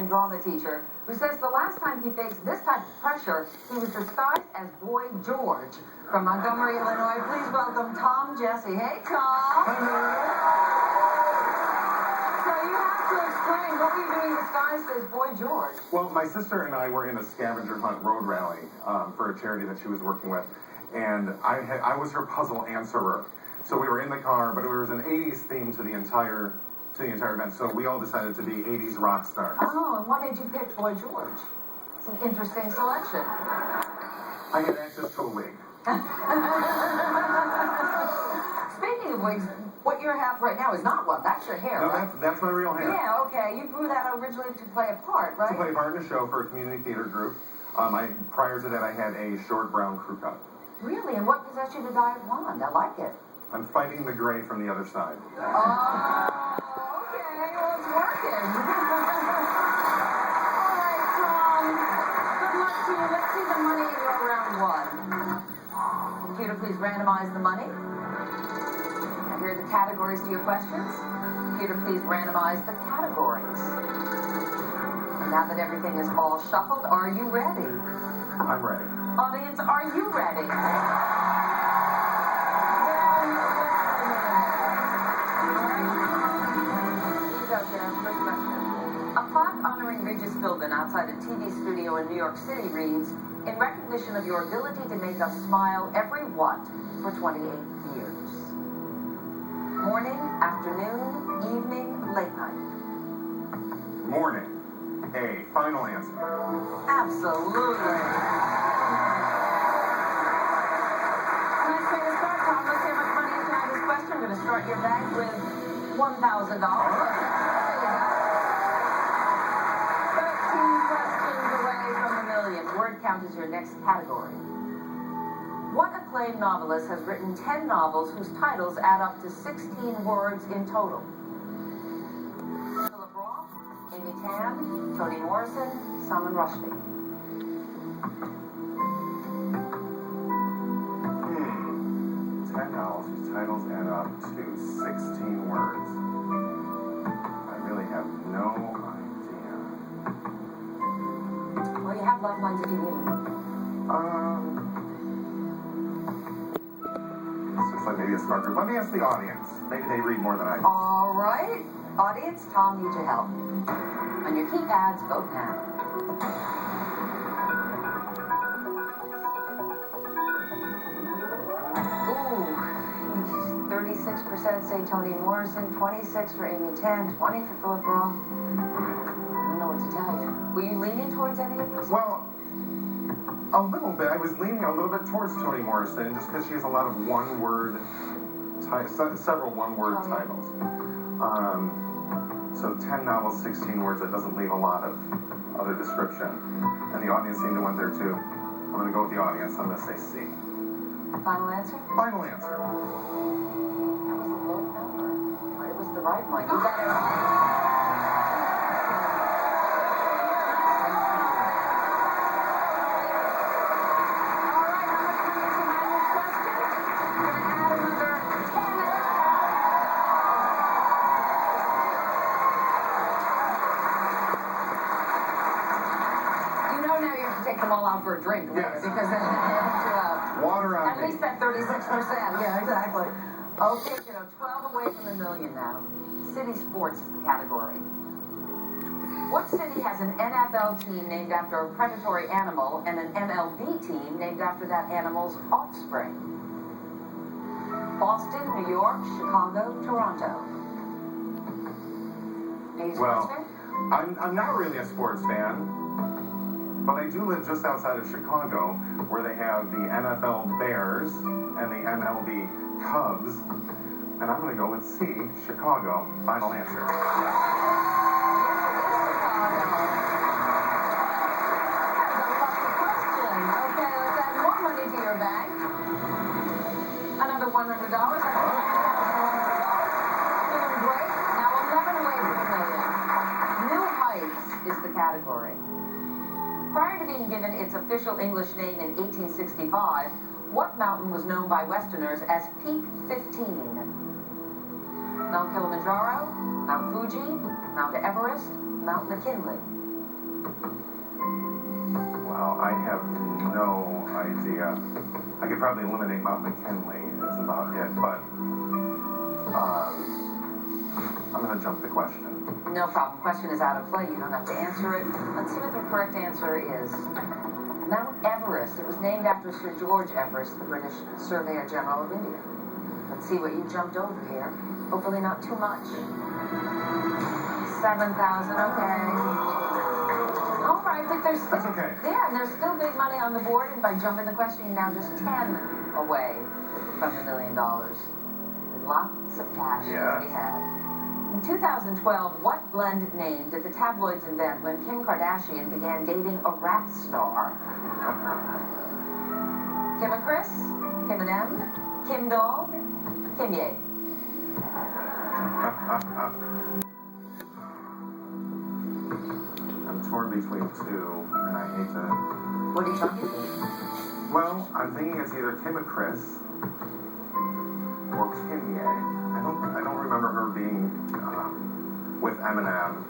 and drama teacher, who says the last time he faced this type of pressure, he was disguised as Boy George. From Montgomery, Illinois, please welcome Tom Jesse. Hey, Tom. So you have to explain, what were you doing disguised as Boy George? Well, my sister and I were in a scavenger hunt road rally for a charity that she was working with, and I was her puzzle answerer. So we were in the car, but it was an 80s theme to the entire event, so we all decided to be 80s rock stars. Oh, and what made you pick Boy George? It's an interesting selection. I had access to a wig. Speaking of wigs, what you have right now is not one. That's your hair, No, right? that's my real hair. Yeah, okay. You grew that originally to play a part, right? To play a part in a show for a community theater group. Prior to that, I had a short brown crew cut. Really? And what possessed you to dye it blonde? I like it. I'm fighting the gray from the other side. Oh, okay. Well, it's working. All right, Tom. Good luck to you. Let's see the money in your round one. Computer, please randomize the money. Now, here are the categories to your questions. Computer, please randomize the categories. And now that everything is all shuffled, are you ready? I'm ready. Audience, are you ready? A plaque honoring Regis Philbin outside a TV studio in New York City reads, "In recognition of your ability to make us smile every what for 28 years." Morning, afternoon, evening, late night. Morning. A. Final answer. Absolutely. Nice way to start, Tom. Let's see how much money is behind this question. I'm going to start your bag with $1,000. 13 questions away from $1 million. Word count is your next category. What acclaimed novelist has written 10 novels whose titles add up to 16 words in total? Philip Roth, Amy Tan, Toni Morrison, Salman Rushdie. 10 novels whose titles add up to 16 words. I really have no idea. Well, you have lifelines if you need them. This looks like maybe a smart group. Let me ask the audience. Maybe they read more than I do. All right. Audience, Tom needs your help. On your keypads, vote now. Ooh, 36% say Toni Morrison, 26 for Amy Tan, 20 for Philip Roth. I don't know what to tell you. Were you leaning towards any of these? Well, a little bit. I was leaning a little bit towards Toni Morrison just because she has a lot of one-word, several one-word titles. So 10 novels, 16 words, that doesn't leave a lot of other description. And the audience seemed to want there too. I'm going to go with the audience. I'm going to say C. Final answer? Final answer. That was a low number. But it was the right one. You got it right. Take them all out for a drink, right? Yes. Because then Water on at least that 36%. Yeah, exactly. Okay, 12 away from $1 million now. City sports is the category. What city has an NFL team named after a predatory animal and an MLB team named after that animal's offspring? Boston, New York, Chicago, Toronto. Are you a sports fan? I'm not really a sports fan. But I do live just outside of Chicago, where they have the NFL Bears and the MLB Cubs. And I'm going to go with C, Chicago. Final answer. Okay, let's add more money to your bag. Another $100. Doing great. Now 11 away from $1 million. New Heights is the category. Prior to being given its official English name in 1865, what mountain was known by Westerners as Peak 15? Mount Kilimanjaro, Mount Fuji, Mount Everest, Mount McKinley. Wow, I have no idea. I could probably eliminate Mount McKinley. That's about it. But I'm going to jump the question. No problem. Question is out of play. You don't have to answer it. Let's see what the correct answer is. Mount Everest. It was named after Sir George Everest, the British Surveyor General of India. Let's see what you jumped over here. Hopefully not too much. 7,000. Okay. All right, but there's still, That's okay. Yeah, and there's still big money on the board, and by jumping the question, you're now just 10 away from $1 million. Lots of cash to be had. In 2012, what blend name did the tabloids invent when Kim Kardashian began dating a rap star? Kim and Chris, Kim and M, Kim Dog, Kim Ye. I'm torn between two, and I hate to... What are you talking? Well, I'm thinking it's either Kim and Chris or Kim Ye. I don't remember her being with Eminem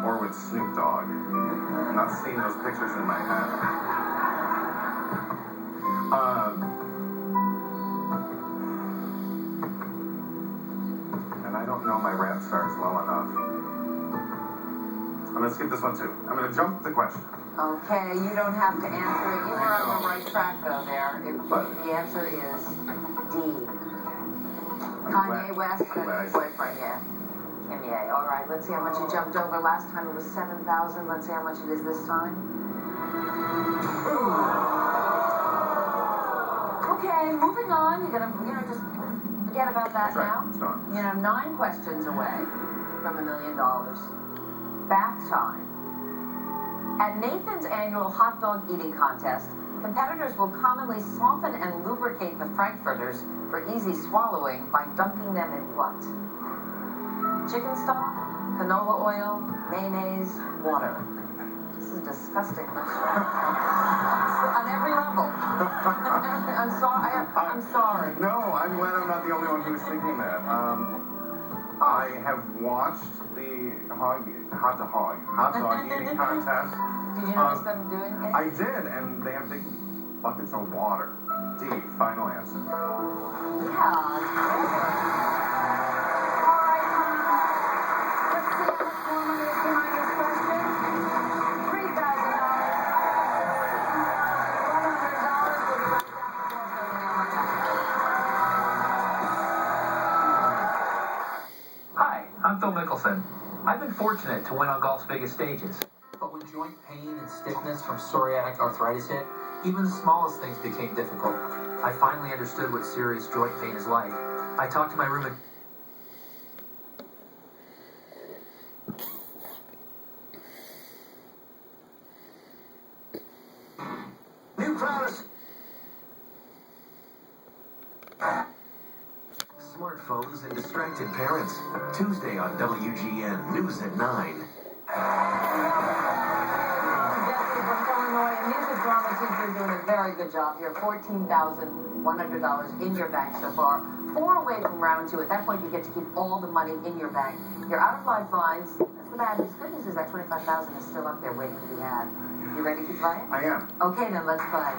or with Snoop Dogg. I'm not seeing those pictures in my head. And I don't know my rap stars well enough. I'm going to skip this one too. I'm going to jump the question. Okay, you don't have to answer it. You were on the right track though there. The answer is D. Kanye West and his boyfriend, yeah. Kim Ye. All right, let's see how much you jumped over. Last time it was 7,000. Let's see how much it is this time. Okay, moving on. You're gonna, just forget about that now. It's done. 9 questions away from $1 million. Bath time. At Nathan's annual hot dog eating contest, competitors will commonly soften and lubricate the Frankfurters for easy swallowing by dunking them in what? Chicken stock, canola oil, mayonnaise, water. This is a disgusting question. On every level. I'm sorry. I'm sorry. No, I'm glad I'm not the only one who's thinking that. I have watched the hot dog eating contest. Did you notice them doing it? I did, and they have big buckets of water. D, final answer. Yeah. I've been fortunate to win on golf's biggest stages. But when joint pain and stiffness from psoriatic arthritis hit, even the smallest things became difficult. I finally understood what serious joint pain is like. I talked to my roommate. New products. Smartphones and distracted parents. Tuesday on WGN News at 9. Jesse from Illinois, a music drama teacher doing a very good job here. $14,100 in your bank so far. 4 away from round 2. At that point, you get to keep all the money in your bank. You're out of lifelines. That's the bad news. Good news is that $25,000 is still up there waiting to be had. You ready to keep playing? I am. Okay, then let's play.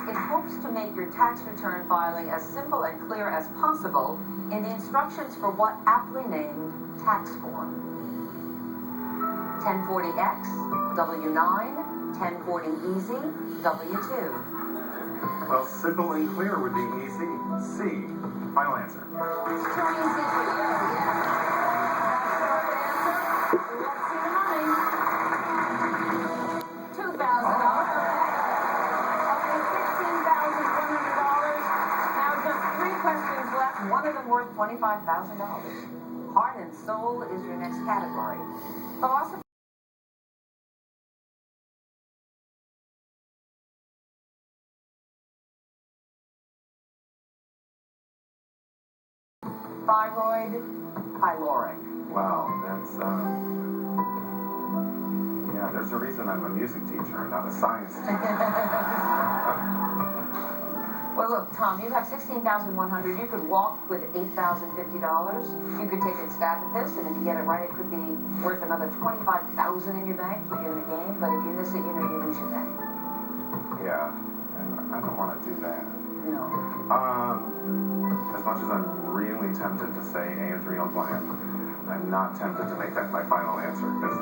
It hopes to make your tax return filing as simple and clear as possible in the instructions for what aptly named tax form. 1040X, W9, 1040 Easy, W2. Well, simple and clear would be easy. C, final answer. It's too easy for you, yeah. That's the right answer. Let's see the money. $2,000. Questions left, one of them worth $25,000. Heart and soul is your next category. Philosophy. Thyroid, pyloric. Wow, that's, yeah, there's a reason I'm a music teacher and not a science teacher. Well, look, Tom, you have $16,100. You could walk with $8,050. You could take a stab at this, and if you get it right, it could be worth another $25,000 in your bank. You're in the game, but if you miss it, you know you lose your bank. Yeah, and I don't want to do that. No. As much as I'm really tempted to say Adriel Glenn, I'm not tempted to make that my final answer, because